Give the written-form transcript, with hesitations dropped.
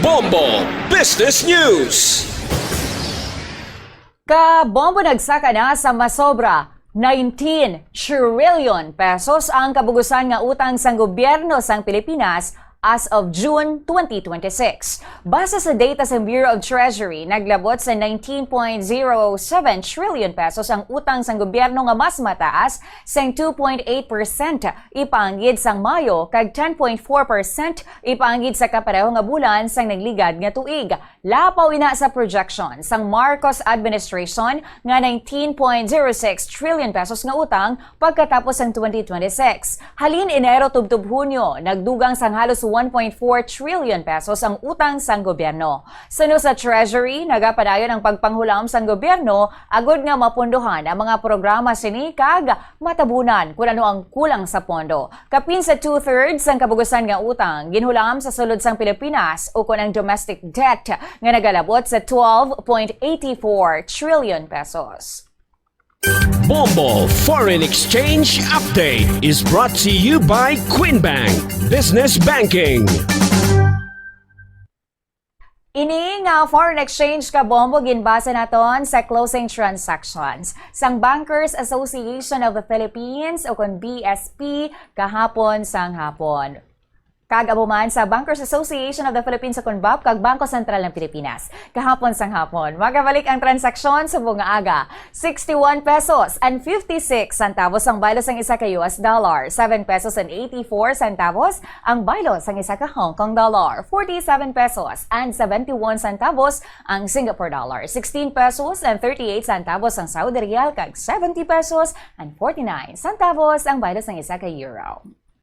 Bombo Business News. Kabombo nagsaka na sa masobra 19 trillion pesos ang kabugusan nga utang sang gobyerno sang Pilipinas as of June 2026. Base sa data sa Bureau of Treasury, naglabot sa 19.07 trillion pesos ang utang sang gobyerno nga mas mataas sang 2.8% ipanggid sang Mayo kag 10.4% ipanggid sa kapareho nga bulan sang nagligad nga tuig. Lapaw ina sa projection sang Marcos administration nga 19.06 trillion pesos nga utang pagkatapos sang 2026. Halin Enero tubtub Hunyo, nagdugang sang halos 1.4 trillion pesos ang utang sang gobyerno. Suno sa Treasury, nagapadayon ang pagpanghulam sang gobyerno agod nga mapunduhan ang mga programa sini kag matabunan kung ano ang kulang sa pondo. Kapin sa 2/3 sang kabugusan nga utang ginhulam sa sulod sang Pilipinas o kun ang domestic debt nga nagalabot sa 12.84 trillion pesos. Bombo Foreign Exchange Update is brought to you by Quinbank Business Banking. Ini nga foreign exchange kabombo ginbasa naton sa closing transactions sang Bankers Association of the Philippines o kun BSP kahapon sang hapon. Kag-abuman sa Bankers Association of the Philippines sa Kunbab kag Bangko Sentral ng Pilipinas. Kahapon sang hapon, magabalik ang transaksyon sa bunga aga. 61 pesos and 56 centavos ang baylo sang isa ka US dollar. 7 pesos and 84 centavos ang baylo sang isa ka Hong Kong dollar. 47 pesos and 71 centavos ang Singapore dollar. 16 pesos and 38 centavos ang Saudi Real kag 70 pesos and 49 centavos ang baylo sang isa ka euro.